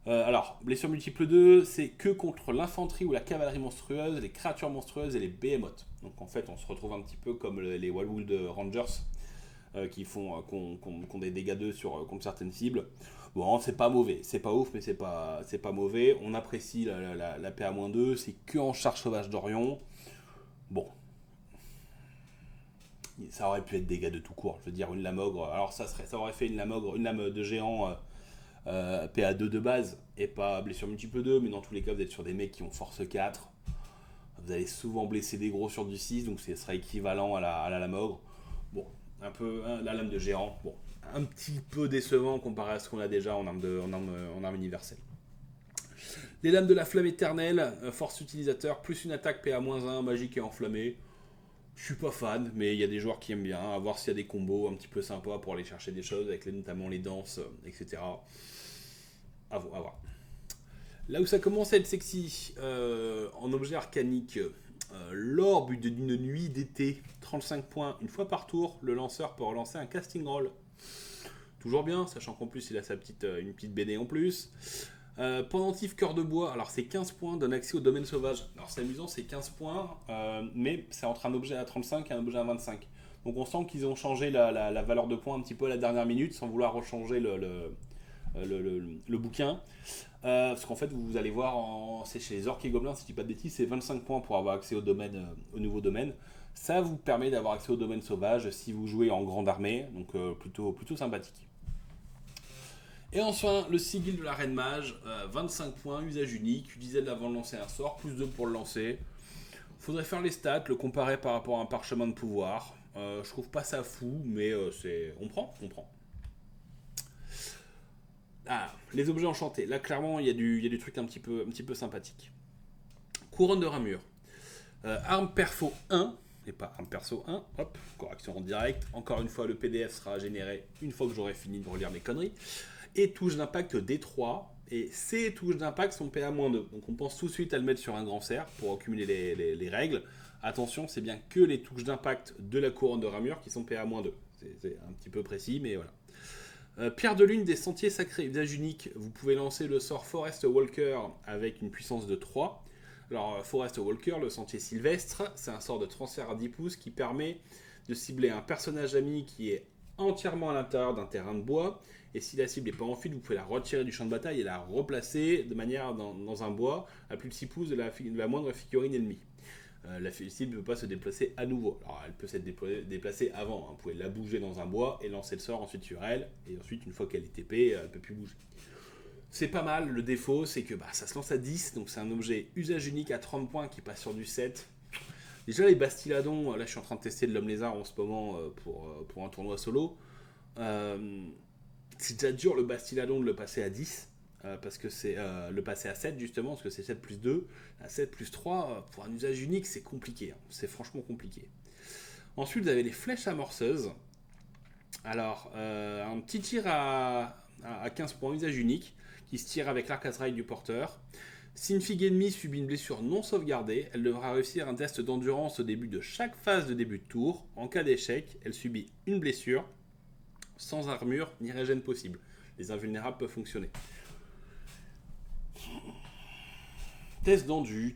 Alors, blessure multiple 2, c'est que contre l'infanterie ou la cavalerie monstrueuse, les créatures monstrueuses et les behemoths. Donc en fait, on se retrouve un petit peu comme les Wildwood Rangers, qui ont des dégâts 2 contre certaines cibles. Bon, c'est pas mauvais, c'est pas ouf, mais c'est pas mauvais. On apprécie la PA-2, c'est que en charge sauvage d'Orion. Bon. Ça aurait pu être dégâts de tout court, je veux dire, une lame ogre. Alors ça aurait fait une lame de géant PA2 de base, et pas blessure multiple 2, mais dans tous les cas, vous êtes sur des mecs qui ont force 4. Vous allez souvent blesser des gros sur du 6, donc ce sera équivalent à la lame ogre. Bon, un peu la lame de géant, bon, un petit peu décevant comparé à ce qu'on a déjà en arme universelle. Les lames de la flamme éternelle, force utilisateur, plus une attaque PA-1, magique et enflammée. Je suis pas fan, mais il y a des joueurs qui aiment bien, à voir s'il y a des combos un petit peu sympas pour aller chercher des choses, avec notamment les danses, etc. À voir. Là où ça commence à être sexy, en objet arcanique, l'orbe d'une nuit d'été, 35 points, une fois par tour, le lanceur peut relancer un casting roll. Toujours bien, sachant qu'en plus il a une petite BD en plus. Pendentif cœur de bois, alors c'est 15 points, donne accès au domaine sauvage. Alors c'est amusant, c'est 15 points, mais c'est entre un objet à 35 et un objet à 25. Donc on sent qu'ils ont changé la valeur de points un petit peu à la dernière minute, sans vouloir rechanger le bouquin. Parce qu'en fait, vous allez voir, c'est chez les orques et gobelins, si je dis pas de bêtises, c'est 25 points pour avoir accès au nouveau domaine. Ça vous permet d'avoir accès au domaine sauvage si vous jouez en grande armée, donc plutôt sympathique. Et enfin, le sigil de la Reine Mage, 25 points, usage unique, utilisez-le avant de lancer un sort, plus 2 pour le lancer. Faudrait faire les stats, le comparer par rapport à un parchemin de pouvoir. Je trouve pas ça fou, mais on prend. Ah, les objets enchantés. Là, clairement, il y a du truc un petit peu sympathique. Couronne de ramure. Arme perfo 1, et pas arme perso 1. Hop, correction en direct. Encore une fois, le PDF sera généré une fois que j'aurai fini de relire mes conneries. Et touche d'impact D3. Et ces touches d'impact sont PA-2. Donc on pense tout de suite à le mettre sur un grand cerf pour accumuler les règles. Attention, c'est bien que les touches d'impact de la couronne de ramure qui sont PA-2. C'est un petit peu précis, mais voilà. Pierre de lune des sentiers sacrés, usage unique. Vous pouvez lancer le sort Forest Walker avec une puissance de 3. Alors, Forest Walker, le sentier sylvestre, c'est un sort de transfert à 10 pouces qui permet de cibler un personnage ami qui est entièrement à l'intérieur d'un terrain de bois. Et si la cible n'est pas en fuite, vous pouvez la retirer du champ de bataille et la replacer de manière dans un bois à plus de 6 pouces de la moindre figurine ennemie. La cible ne peut pas se déplacer à nouveau. Alors elle peut s'être déplacée avant. Vous pouvez la bouger dans un bois et lancer le sort ensuite sur elle. Et ensuite, une fois qu'elle est TP, elle ne peut plus bouger. C'est pas mal. Le défaut, c'est que ça se lance à 10. Donc c'est un objet usage unique à 30 points qui passe sur du 7. Déjà, les Bastiladons, là je suis en train de tester de l'homme lézard en ce moment pour un tournoi solo. C'est déjà dur le Bastiladon de le passer à 10. Parce que c'est le passer à 7 justement, parce que c'est 7 plus 2, à 7 plus 3, pour un usage unique c'est compliqué, c'est franchement compliqué. Ensuite vous avez les flèches amorceuses. Alors un petit tir à 15 points, usage unique, qui se tire avec l'arc azraï du porteur. Si une figue ennemie subit une blessure non sauvegardée, elle devra réussir un test d'endurance au début de chaque phase de début de tour. En cas d'échec, elle subit une blessure, sans armure ni régène possible. Les invulnérables peuvent fonctionner. Test d'endu.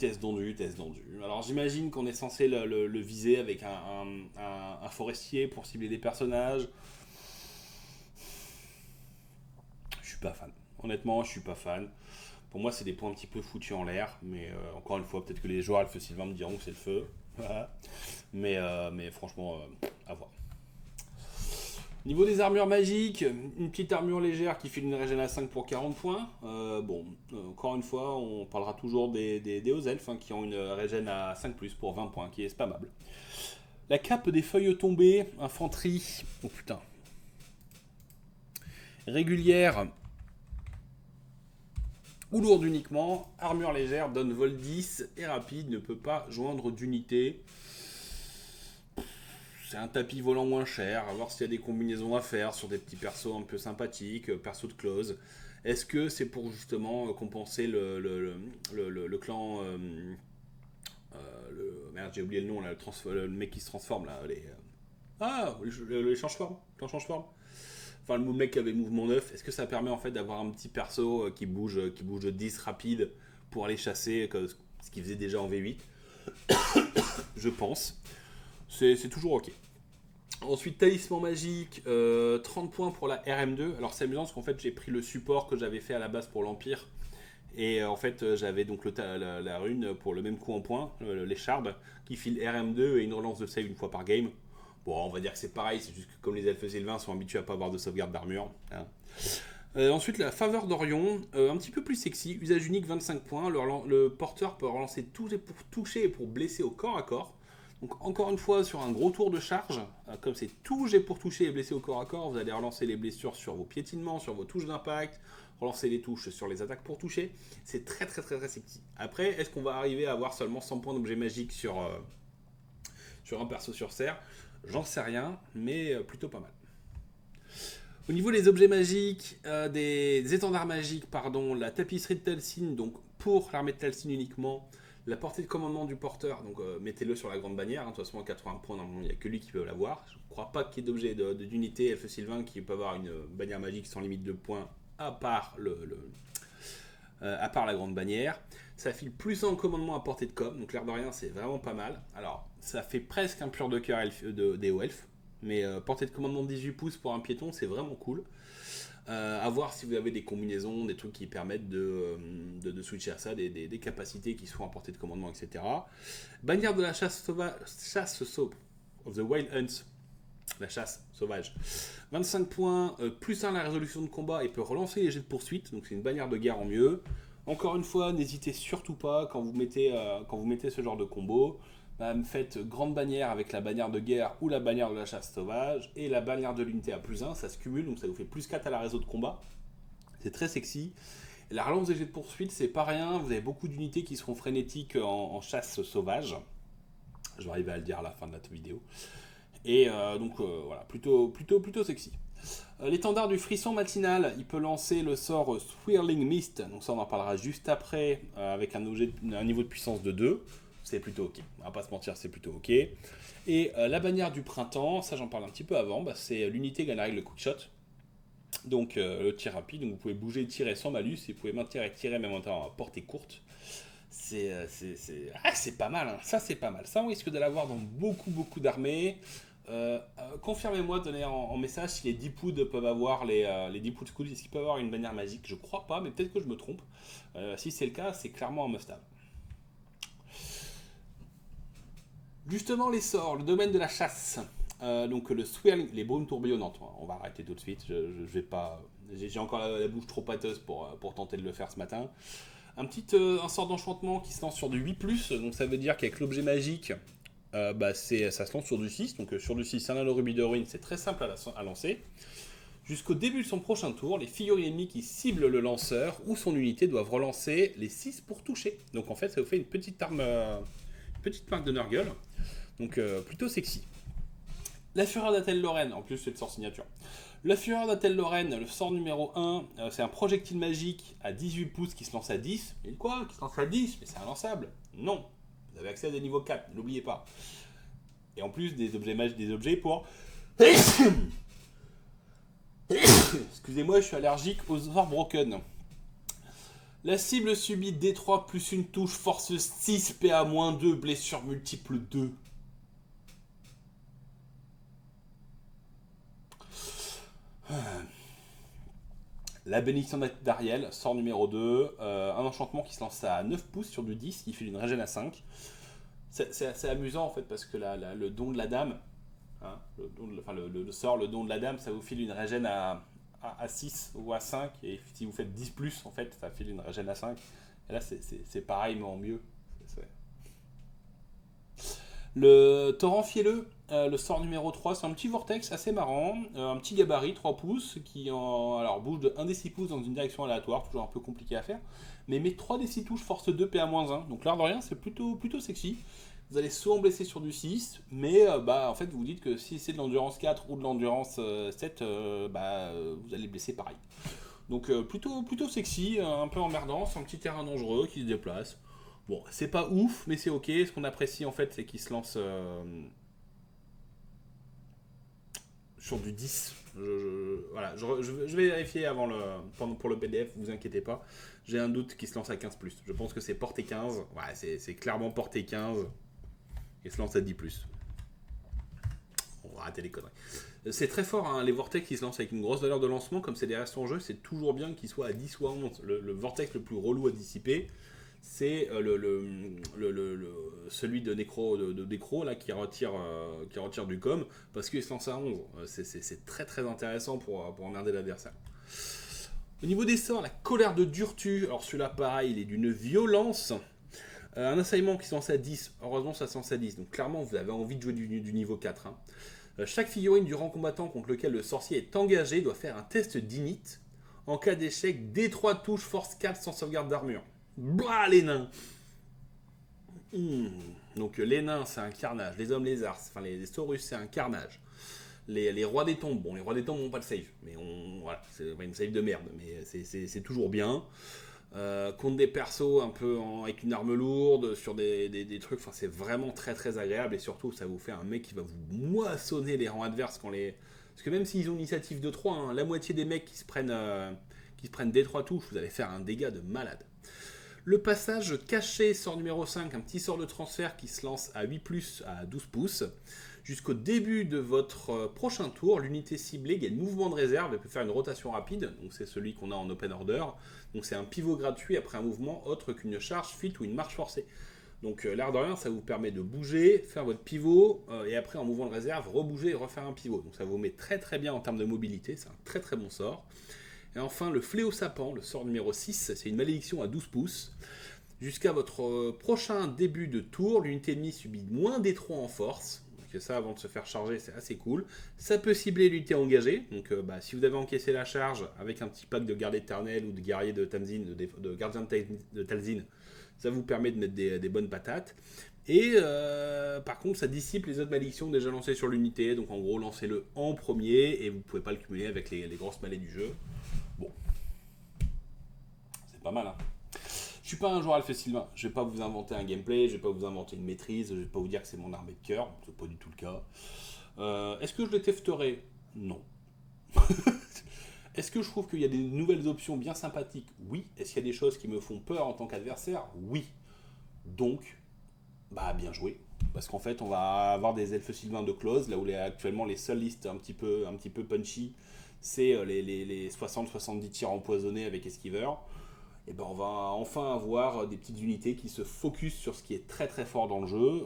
Alors j'imagine qu'on est censé le viser avec un forestier pour cibler des personnages. Je suis pas fan. Honnêtement, je suis pas fan. Pour moi, c'est des points un petit peu foutus en l'air. Mais encore une fois, peut-être que les joueurs Alpha Sylvain me diront que c'est le feu. mais franchement, à voir. Niveau des armures magiques, une petite armure légère qui file une régène à 5 pour 40 points. Encore une fois, on parlera toujours des hauts elfes qui ont une régène à 5 plus pour 20 points, qui est spammable. La cape des feuilles tombées, infanterie. Oh putain. Régulière ou lourde uniquement. Armure légère donne vol 10 et rapide, ne peut pas joindre d'unité. C'est un tapis volant moins cher, à voir s'il y a des combinaisons à faire sur des petits persos un peu sympathiques, persos de close. Est-ce que c'est pour justement compenser le clan... merde, j'ai oublié le nom, là, le mec qui se transforme, là, les change-formes, clan change-forme. Enfin, le mec qui avait mouvement 9, est-ce que ça permet en fait d'avoir un petit perso qui bouge de 10 rapide pour aller chasser, ce qu'il faisait déjà en V8 ? Je pense. C'est toujours ok. Ensuite, talisman magique, 30 points pour la RM2. Alors c'est amusant parce qu'en fait j'ai pris le support que j'avais fait à la base pour l'Empire. Et en fait j'avais donc la rune pour le même coup en points, l'écharde, qui file RM2 et une relance de save une fois par game. Bon, on va dire que c'est pareil, c'est juste que comme les elfes sylvains sont habitués à pas avoir de sauvegarde d'armure. Ensuite, la faveur d'Orion, un petit peu plus sexy, usage unique 25 points. Le porteur peut relancer toucher pour toucher et pour blesser au corps à corps. Donc encore une fois, sur un gros tour de charge, comme c'est toucher pour toucher et blesser au corps à corps, vous allez relancer les blessures sur vos piétinements, sur vos touches d'impact, relancer les touches sur les attaques pour toucher. C'est très sexy. Après, est-ce qu'on va arriver à avoir seulement 100 points d'objet magique sur un perso sur serre ? J'en sais rien, mais plutôt pas mal. Au niveau des objets magiques, des étendards magiques, pardon, la tapisserie de Talcine, donc pour l'armée de Talcine uniquement, la portée de commandement du porteur, donc mettez-le sur la grande bannière, hein, de toute façon à 80 points, normalement il n'y a que lui qui peut l'avoir. Je ne crois pas qu'il y ait d'objets d'unité Elfe Sylvain qui peut avoir une bannière magique sans limite de points, à part, à part la grande bannière. Ça file plus en commandement à portée de com, donc l'air de rien c'est vraiment pas mal. Alors ça fait presque un pur de cœur des hauts elfes, mais portée de commandement de 18 pouces pour un piéton c'est vraiment cool. À voir si vous avez des combinaisons, des trucs qui permettent de switcher à ça, des capacités qui sont à portée de commandement, etc. Bannière de la chasse sauvage, of the Wild Hunts, la chasse sauvage. 25 points, plus 1 la résolution de combat et peut relancer les jets de poursuite, donc c'est une bannière de guerre en mieux. Encore une fois, n'hésitez surtout pas quand vous mettez ce genre de combo. Faites grande bannière avec la bannière de guerre ou la bannière de la chasse sauvage et la bannière de l'unité à plus 1, ça se cumule donc ça vous fait plus 4 à la réseau de combat. C'est très sexy. Et la relance des jets de poursuite, c'est pas rien, vous avez beaucoup d'unités qui seront frénétiques en chasse sauvage. Je vais arriver à le dire à la fin de la vidéo. Et voilà, plutôt sexy. L'étendard du frisson matinal, il peut lancer le sort Swirling Mist, donc ça on en parlera juste après, avec un niveau de puissance de 2. C'est plutôt ok, on va pas se mentir, c'est plutôt ok. Et la bannière du printemps, ça j'en parle un petit peu avant, c'est l'unité gagne la règle quick shot. Donc le tir rapide, donc vous pouvez bouger et tirer sans malus, et vous pouvez maintenir et tirer même en temps à portée courte. C'est pas mal, hein. Ça c'est pas mal. Ça on risque de l'avoir dans beaucoup d'armées. Confirmez-moi, donnez en message si les 10 pouds peuvent avoir les 10 pouds school, est-ce qu'ils peuvent avoir une bannière magique? Je crois pas, mais peut-être que je me trompe. Si c'est le cas, c'est clairement un must-have. Justement, les sorts, le domaine de la chasse. Donc le swirling, les brumes tourbillonnantes. On va arrêter tout de suite. Je vais pas. J'ai encore la bouche trop pâteuse pour tenter de le faire ce matin. Un sort d'enchantement qui se lance sur du 8+, donc ça veut dire qu'avec l'objet magique, ça se lance sur du 6. Donc sur du 6, un anneau rubis de ruine, c'est très simple à lancer. Jusqu'au début de son prochain tour, les figurines ennemies qui ciblent le lanceur ou son unité doivent relancer les 6 pour toucher. Donc en fait, ça vous fait une petite marque de Nurgle. Donc plutôt sexy. La Fureur d'Atel Lorraine, en plus c'est le sort signature. La Fureur d'Atel Lorraine, le sort numéro 1, c'est un projectile magique à 18 pouces qui se lance à 10. Et quoi? Qui se lance à 10? Mais c'est inlançable. Non. Vous avez accès à des niveaux 4, n'oubliez pas. Et en plus des objets magiques, des objets pour... Excusez-moi, je suis allergique aux sorts broken. La cible subit D3 plus une touche, force 6, PA-2, blessure multiple 2. La bénédiction d'Ariel, sort numéro 2, un enchantement qui se lance à 9 pouces sur du 10, qui fait une régène à 5. C'est assez amusant en fait parce que le don de la dame, hein, le sort, le don de la dame, ça vous file une régène à 6 ou à 5, et si vous faites 10+, en fait, ça file une régène à 5. Et là, c'est pareil, mais en mieux. Le torrent fielleux, le sort numéro 3, c'est un petit vortex assez marrant, un petit gabarit, 3 pouces, qui bouge de 1 des 6 pouces dans une direction aléatoire, toujours un peu compliqué à faire, mais met 3 des 6 touches, force 2, PA-1, donc l'air de rien, c'est plutôt sexy. Vous allez souvent blesser sur du 6, mais en fait vous vous dites que si c'est de l'endurance 4 ou de l'endurance 7, vous allez blesser pareil. Donc plutôt sexy, un peu emmerdant, c'est un petit terrain dangereux qui se déplace. Bon, c'est pas ouf, mais c'est ok. Ce qu'on apprécie en fait, c'est qu'il se lance sur du 10. Je vais vérifier pour le PDF, vous inquiétez pas. J'ai un doute qu'il se lance à 15+. Je pense que c'est portée 15. Ouais, c'est clairement portée 15. Il se lance à 10+. On va arrêter les conneries. C'est très fort, hein, les vortex qui se lancent avec une grosse valeur de lancement, comme c'est des restes en jeu, c'est toujours bien qu'ils soient à 10 ou à 11. Le vortex le plus relou à dissiper, c'est celui de Nécro là, qui retire du com, parce qu'il se lance à 11. C'est très intéressant pour emmerder l'adversaire. Au niveau des sorts, la colère de Durtu, alors celui-là pareil, il est d'une violence. Un assaillement qui se lance à 10, heureusement ça se lance à 10, donc clairement vous avez envie de jouer du niveau 4. Hein. Chaque figurine du rang combattant contre lequel le sorcier est engagé doit faire un test d'init. En cas d'échec, D3 touche force 4 sans sauvegarde d'armure. Bah les nains. Donc les nains c'est un carnage, les hommes lézards, enfin les saurus c'est un carnage. Les rois des tombes, bon les rois des tombes n'ont pas le save, mais voilà, c'est une save de merde, mais c'est toujours bien. Contre des persos un peu avec une arme lourde, sur des trucs, enfin c'est vraiment très très agréable, et surtout ça vous fait un mec qui va vous moissonner les rangs adverses parce que même s'ils ont une initiative de 3, hein, la moitié des mecs qui se prennent des 3 touches, vous allez faire un dégât de malade. Le passage caché, sort numéro 5, un petit sort de transfert qui se lance à 8+, à 12 pouces. Jusqu'au début de votre prochain tour, l'unité ciblée gagne mouvement de réserve et peut faire une rotation rapide. Donc c'est celui qu'on a en open order. Donc c'est un pivot gratuit après un mouvement autre qu'une charge, fuite ou une marche forcée. Donc l'air de rien, ça vous permet de bouger, faire votre pivot, et après en mouvement de réserve, rebouger et refaire un pivot. Donc ça vous met très très bien en termes de mobilité, c'est un très très bon sort. Et enfin, le fléau sapant, le sort numéro 6, c'est une malédiction à 12 pouces. Jusqu'à votre prochain début de tour, l'unité ennemie subit moins des 3 en force. Donc ça, avant de se faire charger, c'est assez cool. Ça peut cibler l'unité engagée. Donc si vous avez encaissé la charge avec un petit pack de garde éternelle ou de guerrier de Tamsin, de gardien de Talzin, ça vous permet de mettre des bonnes patates. Et par contre, ça dissipe les autres malédictions déjà lancées sur l'unité. Donc en gros, lancez-le en premier et vous ne pouvez pas le cumuler avec les grosses malais du jeu. Bon, c'est pas mal, hein. Je suis pas un joueur Alpha Sylvain, je vais pas vous inventer un gameplay, je vais pas vous inventer une maîtrise, je vais pas vous dire que c'est mon armée de cœur, c'est pas du tout le cas. Est-ce que je le testerai? Non. Est-ce que je trouve qu'il y a des nouvelles options bien sympathiques? Oui. Est-ce qu'il y a des choses qui me font peur en tant qu'adversaire? Oui. Donc, bien joué. Parce qu'en fait, on va avoir des elfes sylvains de close, là où actuellement les seules listes un petit peu punchy, c'est les 60-70 tirs empoisonnés avec esquiveur. Et on va enfin avoir des petites unités qui se focus sur ce qui est très très fort dans le jeu,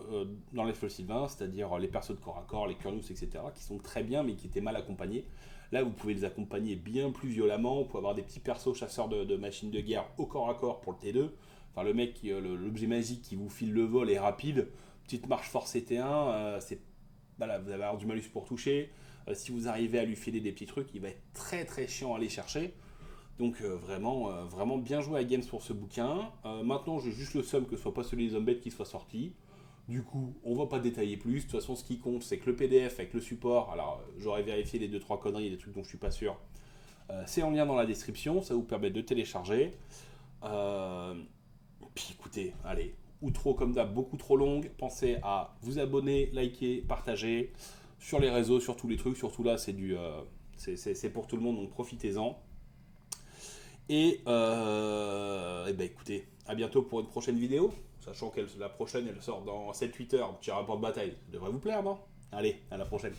dans l'elfe sylvain, c'est-à-dire les persos de corps à corps, les Curnus, etc., qui sont très bien mais qui étaient mal accompagnés. Là, vous pouvez les accompagner bien plus violemment. Vous pouvez avoir des petits persos chasseurs de machines de guerre au corps à corps pour le T2. Enfin, le mec, l'objet magique qui vous file le vol est rapide. Petite marche forcée T1, vous allez avoir du malus pour toucher. Si vous arrivez à lui filer des petits trucs, il va être très très chiant à aller chercher. Donc vraiment bien joué à Games pour ce bouquin. Maintenant, j'ai juste le seum que ce soit pas celui des Zombies qui soit sorti. Du coup, on va pas détailler plus. De toute façon, ce qui compte, c'est que le PDF avec le support, alors j'aurais vérifié les 2-3 conneries, des trucs dont je suis pas sûr. C'est en lien dans la description, ça vous permet de télécharger. Puis écoutez, allez, outro comme d'hab, beaucoup trop longue. Pensez à vous abonner, liker, partager sur les réseaux, sur tous les trucs. Surtout là, c'est pour tout le monde, donc profitez-en. Et écoutez, à bientôt pour une prochaine vidéo. Sachant que la prochaine, elle sort dans 7-8 heures. Un petit rapport de bataille. Ça devrait vous plaire, non? Allez, à la prochaine.